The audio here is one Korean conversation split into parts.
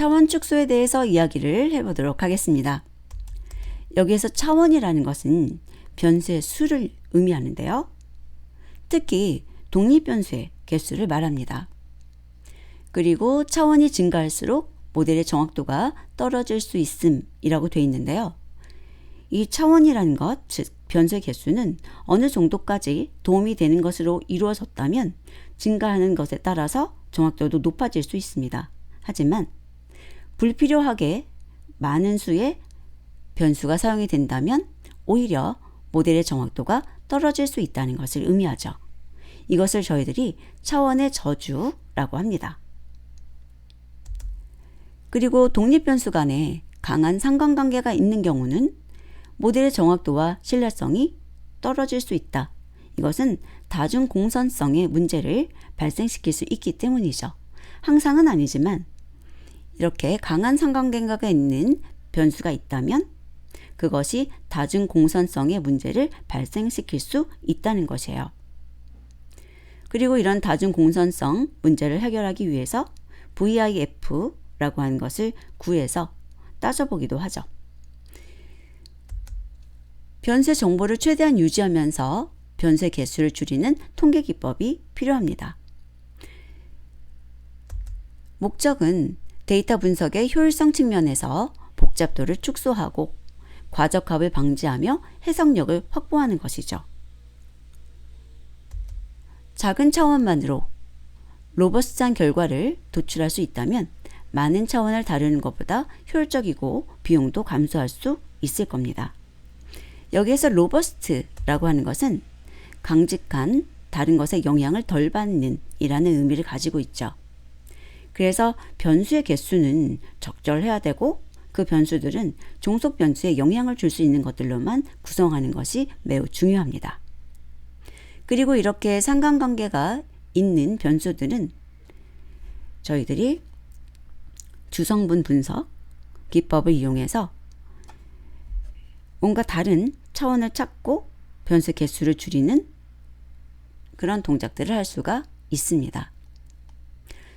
차원 축소에 대해서 이야기를 해보도록 하겠습니다. 여기에서 차원이라는 것은 변수의 수를 의미하는데요. 특히 독립변수의 개수를 말합니다. 그리고 차원이 증가할수록 모델의 정확도가 떨어질 수 있음이라고 되어 있는데요. 이 차원이라는 것, 즉 변수의 개수는 어느 정도까지 도움이 되는 것으로 이루어졌다면 증가하는 것에 따라서 정확도도 높아질 수 있습니다. 하지만 불필요하게 많은 수의 변수가 사용이 된다면 오히려 모델의 정확도가 떨어질 수 있다는 것을 의미하죠. 이것을 저희들이 차원의 저주라고 합니다. 그리고 독립변수 간에 강한 상관관계가 있는 경우는 모델의 정확도와 신뢰성이 떨어질 수 있다. 이것은 다중공선성의 문제를 발생시킬 수 있기 때문이죠. 항상은 아니지만 이렇게 강한 상관관계가 있는 변수가 있다면 그것이 다중공선성의 문제를 발생시킬 수 있다는 것이에요. 그리고 이런 다중공선성 문제를 해결하기 위해서 VIF라고 하는 것을 구해서 따져보기도 하죠. 변수의 정보를 최대한 유지하면서 변수의 개수를 줄이는 통계 기법이 필요합니다. 목적은 데이터 분석의 효율성 측면에서 복잡도를 축소하고 과적합을 방지하며 해석력을 확보하는 것이죠. 작은 차원만으로 로버스트한 결과를 도출할 수 있다면 많은 차원을 다루는 것보다 효율적이고 비용도 감소할 수 있을 겁니다. 여기에서 로버스트라고 하는 것은 강직한 다른 것에 영향을 덜 받는 이라는 의미를 가지고 있죠. 그래서 변수의 개수는 적절해야 되고 그 변수들은 종속 변수에 영향을 줄 수 있는 것들로만 구성하는 것이 매우 중요합니다. 그리고 이렇게 상관관계가 있는 변수들은 저희들이 주성분 분석 기법을 이용해서 뭔가 다른 차원을 찾고 변수 개수를 줄이는 그런 동작들을 할 수가 있습니다.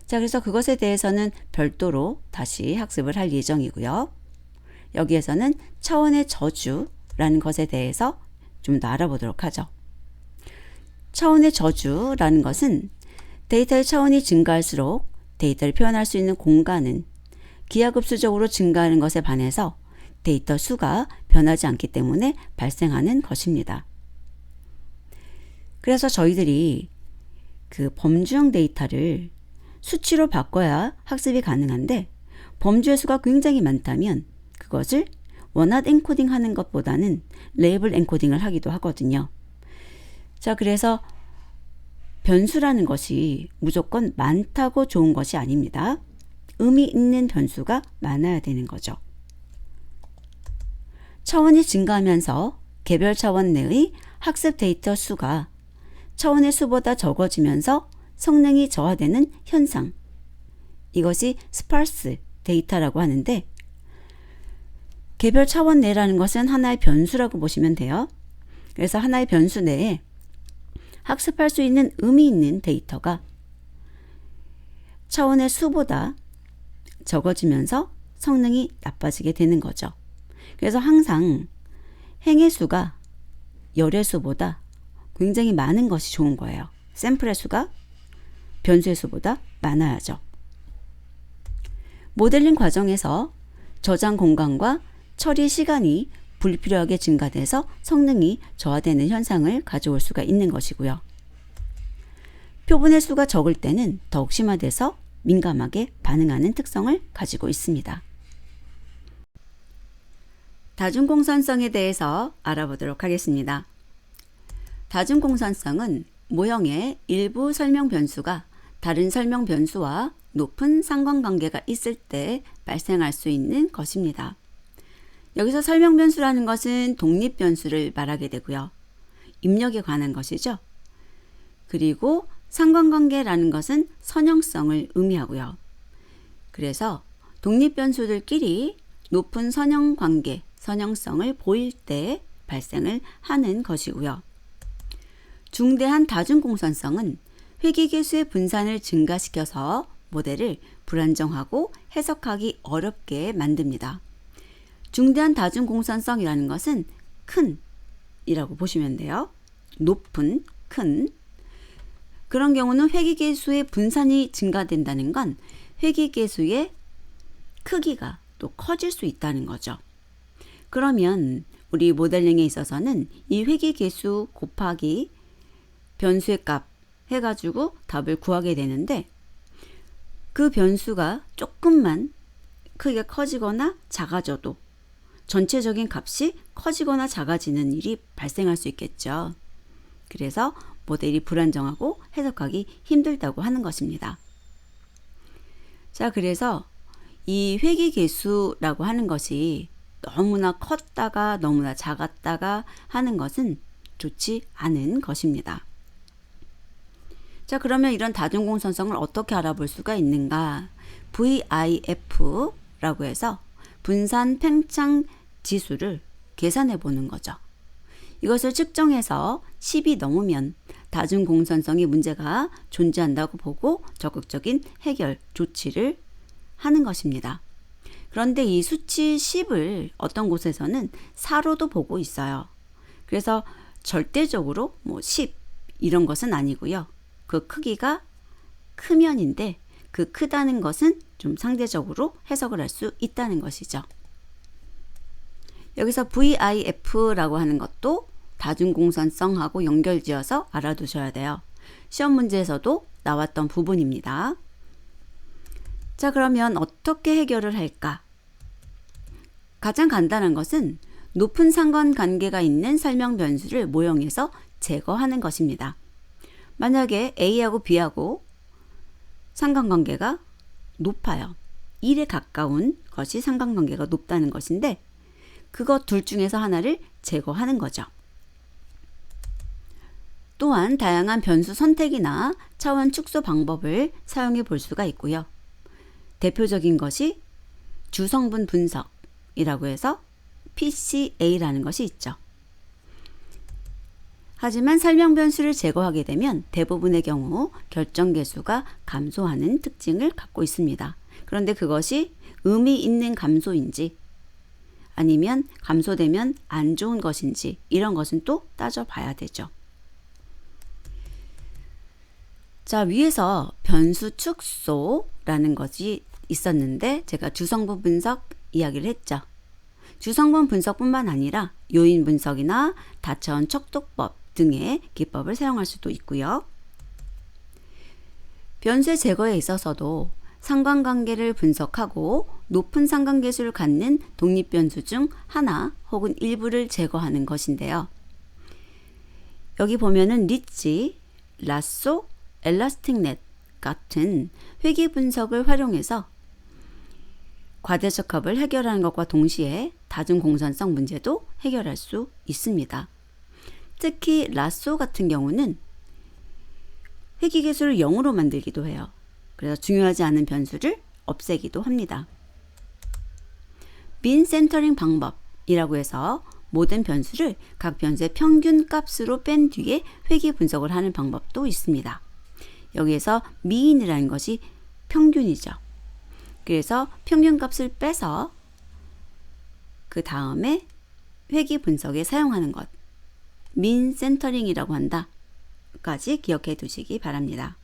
자, 그래서 그것에 대해서는 별도로 다시 학습을 할 예정이고요. 여기에서는 차원의 저주라는 것에 대해서 좀 더 알아보도록 하죠. 차원의 저주라는 것은 데이터의 차원이 증가할수록 데이터를 표현할 수 있는 공간은 기하급수적으로 증가하는 것에 반해서 데이터 수가 변하지 않기 때문에 발생하는 것입니다. 그래서 저희들이 그 범주형 데이터를 수치로 바꿔야 학습이 가능한데 범주의 수가 굉장히 많다면 그것을 원핫 엔코딩 하는 것보다는 레이블 엔코딩을 하기도 하거든요. 자, 그래서 변수라는 것이 무조건 많다고 좋은 것이 아닙니다. 의미 있는 변수가 많아야 되는 거죠. 차원이 증가하면서 개별 차원 내의 학습 데이터 수가 차원의 수보다 적어지면서 성능이 저하되는 현상. 이것이 스파스 데이터라고 하는데 개별 차원 내라는 것은 하나의 변수라고 보시면 돼요. 그래서 하나의 변수 내에 학습할 수 있는 의미 있는 데이터가 차원의 수보다 적어지면서 성능이 나빠지게 되는 거죠. 그래서 항상 행의 수가 열의 수보다 굉장히 많은 것이 좋은 거예요. 샘플의 수가 변수의 수보다 많아야죠. 모델링 과정에서 저장 공간과 처리 시간이 불필요하게 증가돼서 성능이 저하되는 현상을 가져올 수가 있는 것이고요. 표본의 수가 적을 때는 더욱 심화돼서 민감하게 반응하는 특성을 가지고 있습니다. 다중공선성에 대해서 알아보도록 하겠습니다. 다중공선성은 모형의 일부 설명 변수가 다른 설명 변수와 높은 상관관계가 있을 때 발생할 수 있는 것입니다. 여기서 설명 변수라는 것은 독립 변수를 말하게 되고요. 입력에 관한 것이죠. 그리고 상관관계라는 것은 선형성을 의미하고요. 그래서 독립 변수들끼리 높은 선형관계, 선형성을 보일 때 발생을 하는 것이고요. 중대한 다중공선성은 회귀계수의 분산을 증가시켜서 모델을 불안정하고 해석하기 어렵게 만듭니다. 중대한 다중공산성이라는 것은 큰 이라고 보시면 돼요. 높은, 큰. 그런 경우는 회귀계수의 분산이 증가된다는 건 회귀계수의 크기가 또 커질 수 있다는 거죠. 그러면 우리 모델링에 있어서는 이 회귀계수 곱하기 변수의 값 해가지고 답을 구하게 되는데 그 변수가 조금만 크기가 커지거나 작아져도 전체적인 값이 커지거나 작아지는 일이 발생할 수 있겠죠. 그래서 모델이 불안정하고 해석하기 힘들다고 하는 것입니다. 자, 그래서 이 회귀계수라고 하는 것이 너무나 컸다가 너무나 작았다가 하는 것은 좋지 않은 것입니다. 자, 그러면 이런 다중공산성을 어떻게 알아볼 수가 있는가? VIF라고 해서 분산 팽창 지수를 계산해 보는 거죠. 이것을 측정해서 10이 넘으면 다중공산성의 문제가 존재한다고 보고 적극적인 해결 조치를 하는 것입니다. 그런데 이 수치 10을 어떤 곳에서는 4로도 보고 있어요. 그래서 절대적으로 10 이런 것은 아니고요. 그 크기가 크면인데 그 크다는 것은 좀 상대적으로 해석을 할 수 있다는 것이죠. 여기서 VIF라고 하는 것도 다중공산성하고 연결지어서 알아두셔야 돼요. 시험 문제에서도 나왔던 부분입니다. 자, 그러면 어떻게 해결을 할까? 가장 간단한 것은 높은 상관관계가 있는 설명 변수를 모형에서 제거하는 것입니다. 만약에 A하고 B하고 상관관계가 높아요. 1에 가까운 것이 상관관계가 높다는 것인데 그것 둘 중에서 하나를 제거하는 거죠. 또한 다양한 변수 선택이나 차원 축소 방법을 사용해 볼 수가 있고요. 대표적인 것이 주성분 분석이라고 해서 PCA라는 것이 있죠. 하지만 설명 변수를 제거하게 되면 대부분의 경우 결정계수가 감소하는 특징을 갖고 있습니다. 그런데 그것이 의미 있는 감소인지 아니면 감소되면 안 좋은 것인지 이런 것은 또 따져봐야 되죠. 자, 위에서 변수 축소라는 것이 있었는데 제가 주성분 분석 이야기를 했죠. 주성분 분석뿐만 아니라 요인 분석이나 다차원 척도법 등의 기법을 사용할 수도 있고요. 변수의 제거에 있어서도 상관관계를 분석하고 높은 상관계수를 갖는 독립변수 중 하나 혹은 일부를 제거하는 것인데요. 여기 보면은 리치, 라쏘, 엘라스틱넷 같은 회귀 분석을 활용해서 과대적합을 해결하는 것과 동시에 다중공산성 문제도 해결할 수 있습니다. 특히 라쏘 같은 경우는 회귀계수를 0으로 만들기도 해요. 그래서 중요하지 않은 변수를 없애기도 합니다. 민 센터링 방법이라고 해서 모든 변수를 각 변수의 평균 값으로 뺀 뒤에 회귀 분석을 하는 방법도 있습니다. 여기에서 미인이라는 것이 평균이죠. 그래서 평균 값을 빼서 그 다음에 회귀 분석에 사용하는 것, 민 센터링이라고 한다까지 기억해 두시기 바랍니다.